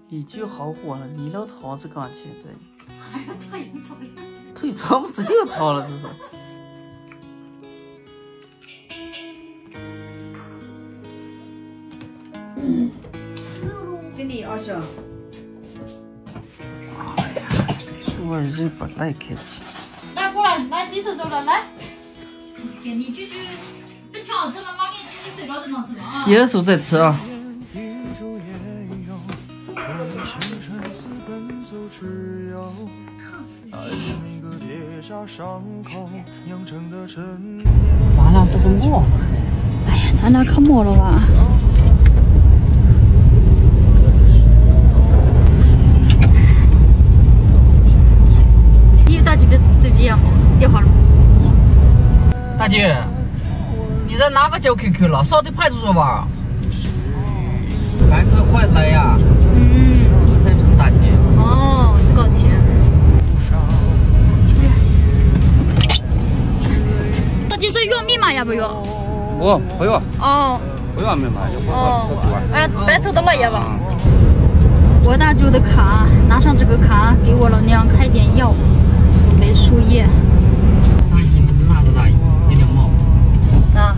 李剧好火了，李老头子刚现在。哎呀，太严重了。腿长不直接就长了，这是。给你二十。哎呀，这玩意儿不太客气。来，过来，来洗手手了，来。给你继续，别抢着了，妈给你洗洗水了，正常吃了啊。洗了手再吃啊。咱俩这个饿了还。哎呀，咱俩可没了吧？你大姐的手机啊，电话了。大姐，你在哪个交 QQ 了？少的派出所吧？开车坏了呀。还不是大姐。哦，这个钱。大姐，这用密码要不用？不用。哦。不用密码，哎，白抽到了要吧？我大舅的卡，拿上这个卡，给我老娘开点药，准备输液。大姨们是啥子大姨？有点冒。啊。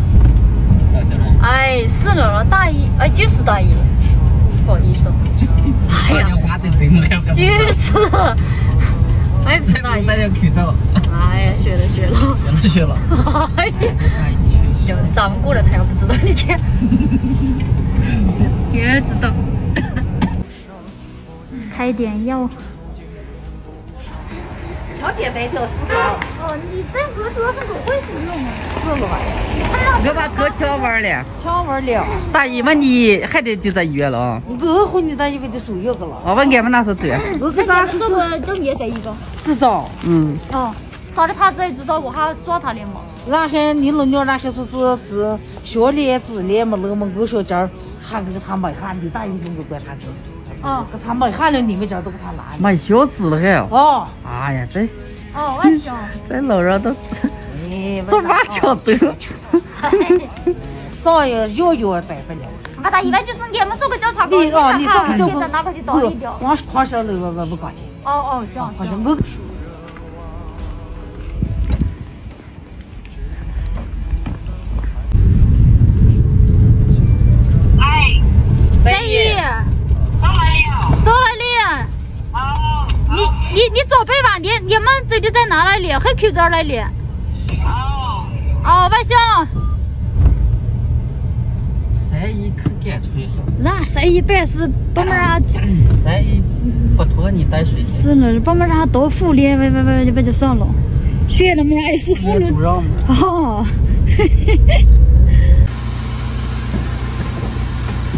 哎，是了，大姨，哎，就是大姨，不好意思。哎呀，就是，哎，不是大姨。大家口罩。哎呀，学了。哎呀，咱们过了，他要不知道，你看，也知道。开点药。小姐带条4号。哦，你这个主要是不会使用吗？是了吧？我把车调完了。调完了。大姨们，你还得就在医院了啊？我和你大姨们的手药个了。我问俺们那时候这样。我给咱是正业这一个。知道。哦，啥的他在至少我还耍他的嘛。然后你老娘那些说是学练自练嘛，那么我小家还给他买喊的，大姨都不管他的。给他买喊了，你们家都给他拿。买小子了还？哦。哎呀，这。哦，我想。这老人都做麻将的。啥呀，药带不了。啊，他一般就是你们说个叫他高，你看现在哪个去倒一掉。往花销了我不搞钱。哦，这样。我。收来了。你准备吧，你们这里在哪来的？黑口罩来的。哦，外乡。311可干脆。那311是把门啊？311不拖你带水。是了，把门啊多敷脸，不就算了。学了门也是敷了。哦。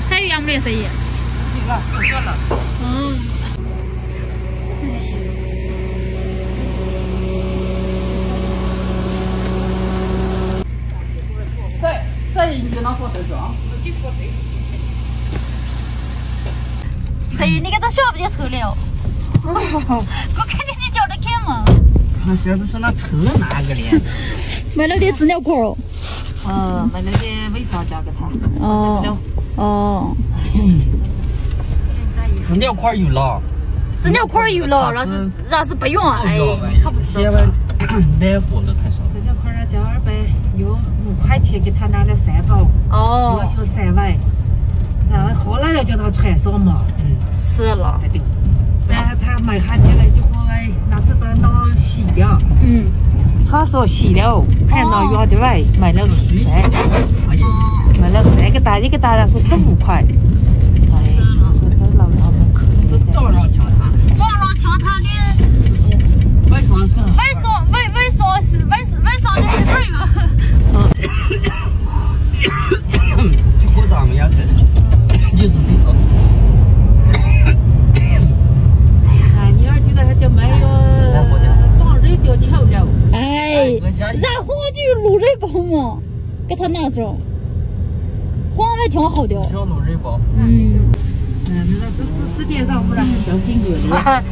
还有杨梅311。说了。再你给他说这个啊。谁？你给他小不就抽了？我看见你叫着看嘛。他小不说那抽哪个嘞？买了点纸尿裤哦。买了点卫生夹给他。哦。纸尿裤有了。纸尿裤有了，那是不用啊，哎，他不知道。来货了太少。纸尿裤交200，有5块钱给他拿了3包。哦。要求3万，然后后来要叫他穿上嘛。是了。然后他买下去了就说拿这张刀洗掉。厕所洗了，还拿药的外买了3，买了3个单，一个单来说15块。是了。说这老娘们可能是撞上抢他的。外双是。外双的媳妇儿嘛。就和咱们家似的，就是这个。哎，你儿觉得还叫买了放热掉巧了。哎，然后就卤肉包嘛，给他拿上，黄还挺好的。小卤肉包。那这4点上午然后交给我的，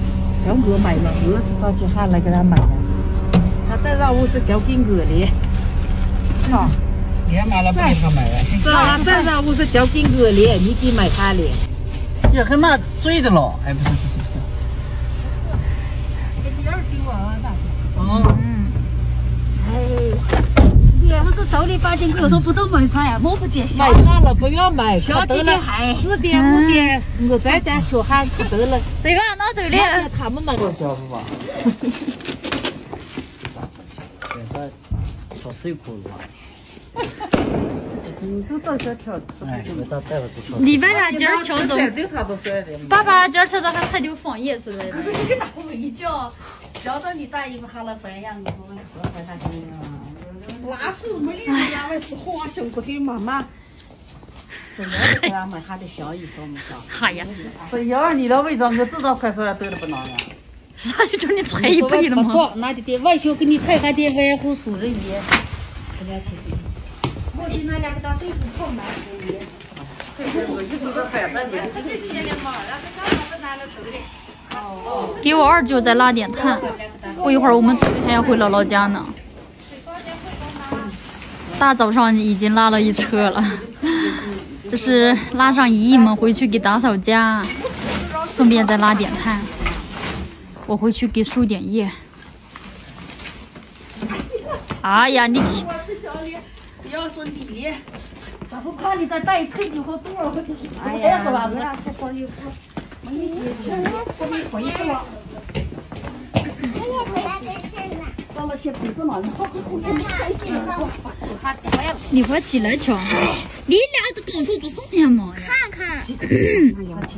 叫我买了，我是早起喊来给他买的。他这上午是交给我的。你还买了不给他买了？是啊，这上午是交给我的，你给买他的。也很难追的了，哎，不是。哦。我是周里8点，我说不都卖菜呀，我不接卖完了不要卖，小姐的还4点5点，我在家学喊可得了。对吧？那对的。他们卖多少吧？现在说水库了。你把他今儿敲中，爸爸今儿敲到他才就放野似的。我一叫，叫到你大姨夫喊了饭呀，我说回他去了。那时候没理他们是黄袖是给妈妈。是要给他们还得笑一说嘛笑。哎呀，是1、2你的违章，我知道快说对了不难呀。那就叫你吹一杯了吗？那就得外学给你抬下点维护素人业。我去那2个大豆腐泡满可以。给我2舅在拉点炭，过一会儿我们准备还要回姥姥家呢。大早上已经拉了一车了，这是拉上姨姨们回去给打扫家，顺便再拉点炭。我回去给输点液。哎呀，你不要说你，但是怕你再带一车就好多了。哎呀，这会儿就是没一天我没回去了。到了天空不能，你快起来瞧，你俩都搞错做什么嘛？看看，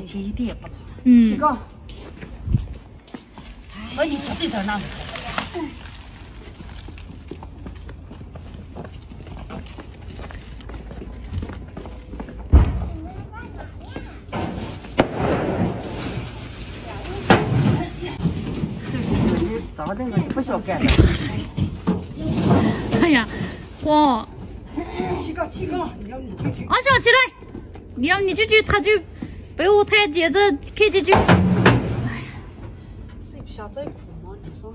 切一点吧。嗯。那你不对头那。咋的？我不想干了。哎呀，哇！起高，你让你舅舅。阿笑起来，你让你舅舅他就被我太接着看舅舅。哎呀，谁不想再哭吗？你说。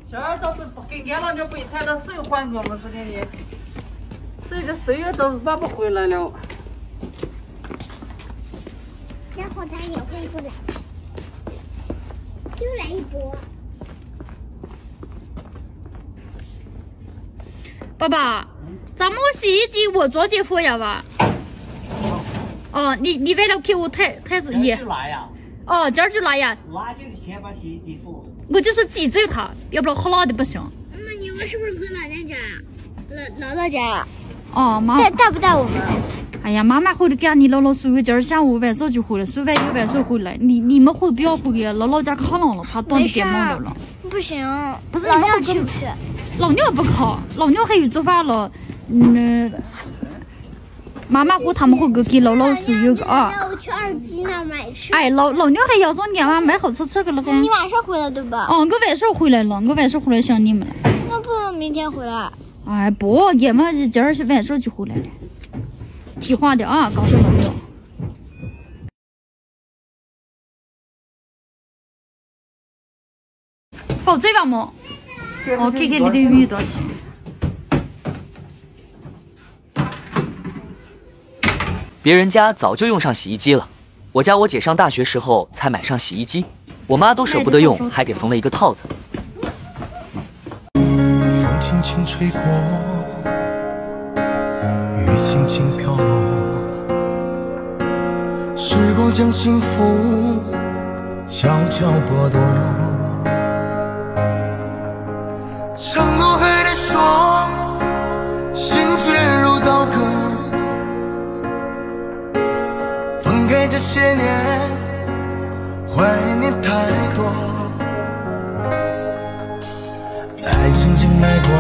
这儿倒是不给俺老娘备菜的手还给我们说的呢，这个水也都挖不回来了。然后他也恢复了。又来一波。爸爸，咱们洗衣机我做姐夫呀吧？哦，你为了给我太子爷。来呀。哦，今儿就来呀。那就先把洗衣机付。我就是挤兑他，要不然喝辣的不行。妈妈，你们是不是回奶奶家呀？姥姥家呀？哦，妈妈。带不带我们？哎呀，妈妈回来给俺你姥姥叔今儿下午晚上就回来，睡完又晚上回来。你们回不要回呀？姥姥家炕冷了，怕冻得感冒了。不行，不是老娘去不去？老娘不考，老娘还有做饭了。妈妈和他们会给姥姥叔有个啊。那我去2级那买吃。哎，老娘还要送俺娃买好吃的了还。你晚上回来对吧？哦，我晚上回来了，我晚上回来想你们了。那不能明天回来？哎不，俺们今儿晚上就回来了。听话的啊，告诉老娘。宝嘴吧么？哦，看看你的鱼多少。别人家早就用上洗衣机了，我家我姐上大学时候才买上洗衣机，我妈都舍不得用，还给缝了一个套子。风轻轻吹过，雨轻轻飘落，时光将幸福悄悄剥夺。承诺还得说，心却如刀割。分开这些年，怀念太多，爱曾经来过。